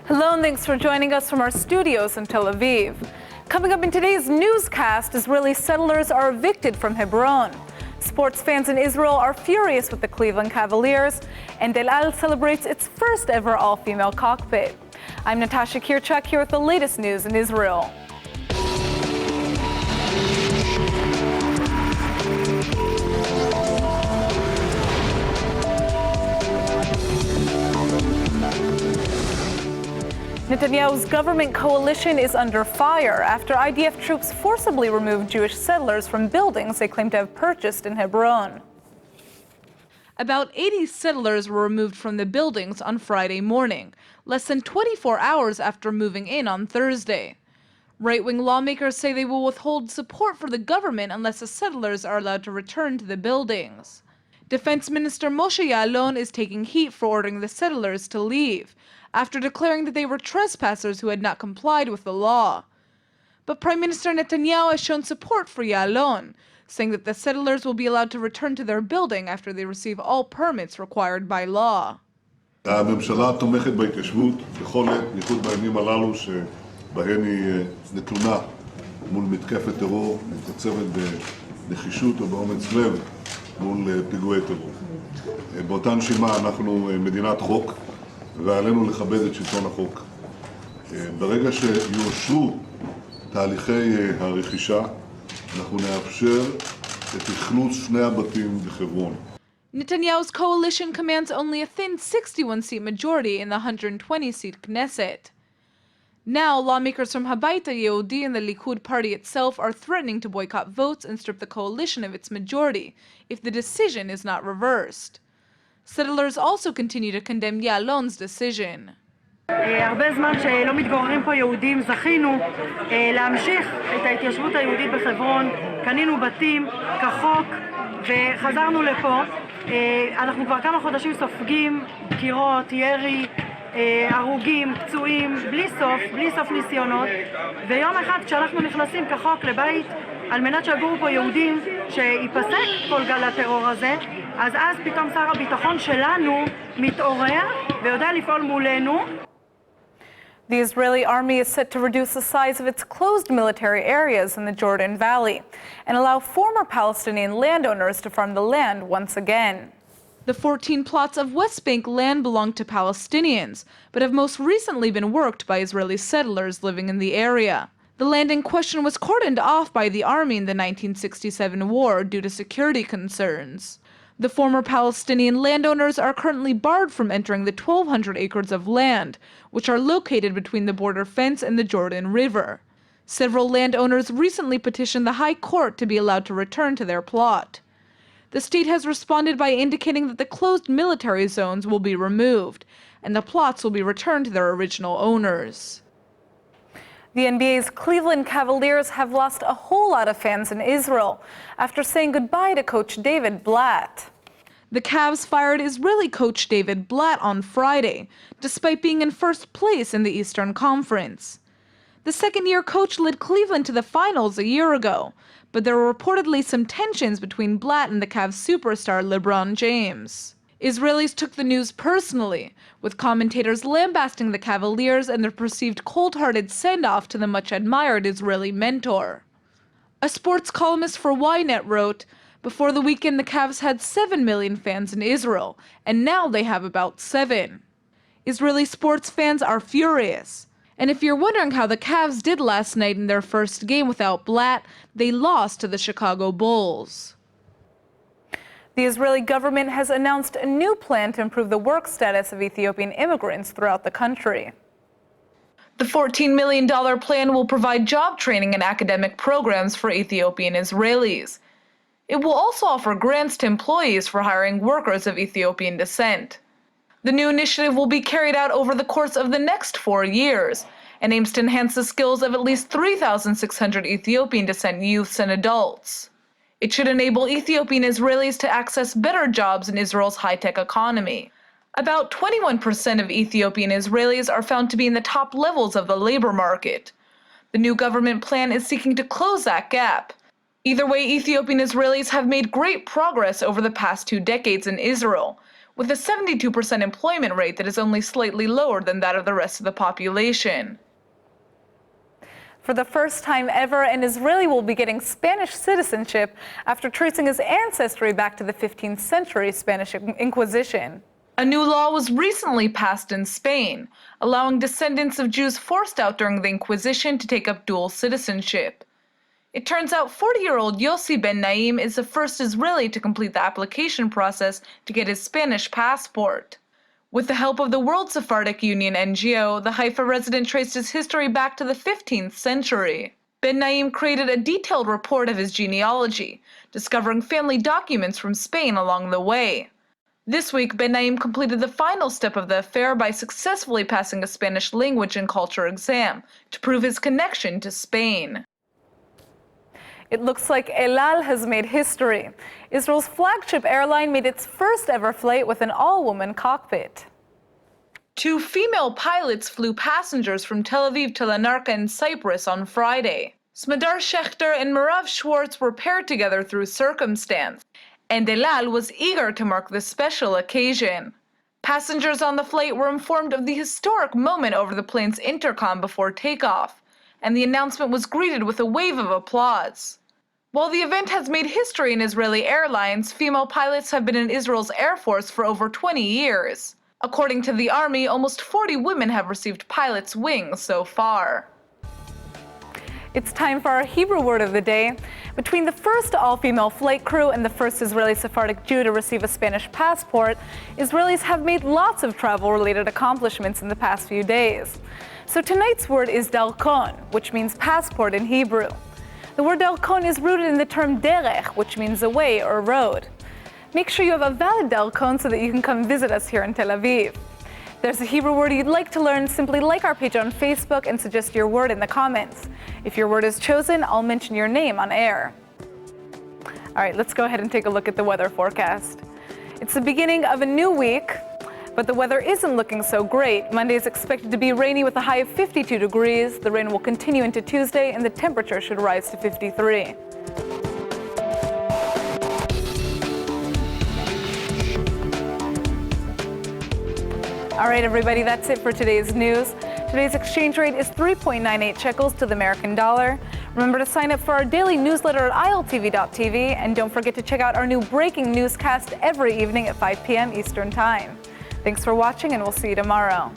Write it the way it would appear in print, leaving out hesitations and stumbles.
Hello and thanks for joining us from our studios in Tel Aviv. Coming up in today's newscast, Israeli settlers are evicted from Hebron. Sports fans in Israel are furious with the Cleveland Cavaliers, and El Al celebrates its first ever all-female cockpit. I'm Natasha Kirchak here with the latest news in Israel. Netanyahu's government coalition is under fire after IDF troops forcibly removed Jewish settlers from buildings they claim to have purchased in Hebron. About 80 settlers were removed from the buildings on Friday morning, less than 24 hours after moving in on Thursday. Right-wing lawmakers say they will withhold support for the government unless the settlers are allowed to return to the buildings. Defense Minister Moshe Ya'alon is taking heat for ordering the settlers to leave, after declaring that they were trespassers who had not complied with the law. But Prime Minister Netanyahu has shown support for Ya'alon, saying that the settlers will be allowed to return to their building after they receive all permits required by law. הממשלה תומכת בהתיישבות בכל עת, בייחוד בימים הללו שבהן היא נתונה מול מתקפת טרור, מתייצבת בנחישות ובאומץ לב מול פיגועי טרור. באותה נשימה אנחנו מדינת חוק ועלינו לכבד את שלטון החוק. ברגע שיאושרו תהליכי הרכישה, אנחנו נאפשר את אכלוס שני הבתים בחברון. Netanyahu's coalition commands only a thin 61-seat majority in the 120-seat Knesset. Now, lawmakers from Habayit Yehudi and the Likud party itself are threatening to boycott votes and strip the coalition of its majority if the decision is not reversed. Settlers also continue to condemn Ya'alon's decision. הרבה זמן שלא מתגוררים פה יהודים, זכינו להמשיך את ההתיישבות היהודית בחברון, קנינו בתים כחוק וחזרנו לפה. אנחנו כבר כמה חודשים סופגים דקירות, ירי, הרוגים, פצועים, בלי סוף ניסיונות, ויום אחד כשאנחנו נכנסים כחוק לבית על מנת שיגורו פה יהודים, שיפסק כל גל הטרור הזה, אז פתאום שר הביטחון שלנו מתעורר ויודע לפעול מולנו. The Israeli army is set to reduce the size of its closed military areas in the Jordan Valley and allow former Palestinian landowners to farm the land once again. The 14 plots of West Bank land belong to Palestinians, but have most recently been worked by Israeli settlers living in the area. The land in question was cordoned off by the army in the 1967 war due to security concerns. The former Palestinian landowners are currently barred from entering the 1,200 acres of land, which are located between the border fence and the Jordan River. Several landowners recently petitioned the High Court to be allowed to return to their plot. The state has responded by indicating that the closed military zones will be removed, and the plots will be returned to their original owners. The NBA's Cleveland Cavaliers have lost a whole lot of fans in Israel after saying goodbye to coach David Blatt. The Cavs fired Israeli coach David Blatt on Friday, despite being in first place in the Eastern Conference. The second-year coach led Cleveland to the finals a year ago, but there were reportedly some tensions between Blatt and the Cavs superstar LeBron James. Israelis took the news personally, with commentators lambasting the Cavaliers and their perceived cold-hearted send-off to the much-admired Israeli mentor. A sports columnist for Ynet wrote, "Before the weekend, the Cavs had 7 million fans in Israel, and now they have about 7. Israeli sports fans are furious. And if you're wondering how the Cavs did last night in their first game without Blatt, they lost to the Chicago Bulls." The Israeli government has announced a new plan to improve the work status of Ethiopian immigrants throughout the country. The $14 million plan will provide job training and academic programs for Ethiopian Israelis. It will also offer grants to employees for hiring workers of Ethiopian descent. The new initiative will be carried out over the course of the next 4 years and aims to enhance the skills of at least 3,600 Ethiopian descent youths and adults. It should enable Ethiopian Israelis to access better jobs in Israel's high-tech economy. About 21% of Ethiopian Israelis are found to be in the top levels of the labor market. The new government plan is seeking to close that gap. Either way, Ethiopian Israelis have made great progress over the past 2 decades in Israel, with a 72% employment rate that is only slightly lower than that of the rest of the population. For the first time ever, an Israeli will be getting Spanish citizenship after tracing his ancestry back to the 15th century Spanish Inquisition. A new law was recently passed in Spain, allowing descendants of Jews forced out during the Inquisition to take up dual citizenship. It turns out 40-year-old Yossi Ben Naim is the first Israeli to complete the application process to get his Spanish passport. With the help of the World Sephardic Union NGO, the Haifa resident traced his history back to the 15th century. Ben Naim created a detailed report of his genealogy, discovering family documents from Spain along the way. This week, Ben Naim completed the final step of the affair by successfully passing a Spanish language and culture exam to prove his connection to Spain. It looks like El Al has made history. Israel's flagship airline made its first ever flight with an all-woman cockpit. 2 female pilots flew passengers from Tel Aviv to Larnaca in Cyprus on Friday. Smadar Schechter and Mirav Schwartz were paired together through circumstance, and El Al was eager to mark this special occasion. Passengers on the flight were informed of the historic moment over the plane's intercom before takeoff, and the announcement was greeted with a wave of applause. While the event has made history in Israeli airlines, female pilots have been in Israel's Air Force for over 20 years. According to the Army, almost 40 women have received pilot's wings so far. It's time for our Hebrew word of the day. Between the first all-female flight crew and the first Israeli Sephardic Jew to receive a Spanish passport, Israelis have made lots of travel-related accomplishments in the past few days. So tonight's word is dalkon, which means passport in Hebrew. The word dalkon is rooted in the term derech, which means a way or road. Make sure you have a valid dalkon so that you can come visit us here in Tel Aviv. If there's a Hebrew word you'd like to learn, simply like our page on Facebook and suggest your word in the comments. If your word is chosen, I'll mention your name on air. All right, let's go ahead and take a look at the weather forecast. It's the beginning of a new week, but the weather isn't looking so great. Monday is expected to be rainy with a high of 52 degrees. The rain will continue into Tuesday, and the temperature should rise to 53. All right, everybody, that's it for today's news. Today's exchange rate is 3.98 shekels to the American dollar. Remember to sign up for our daily newsletter at ILTV.tv, and don't forget to check out our new breaking newscast every evening at 5 p.m. Eastern Time. Thanks for watching, and we'll see you tomorrow.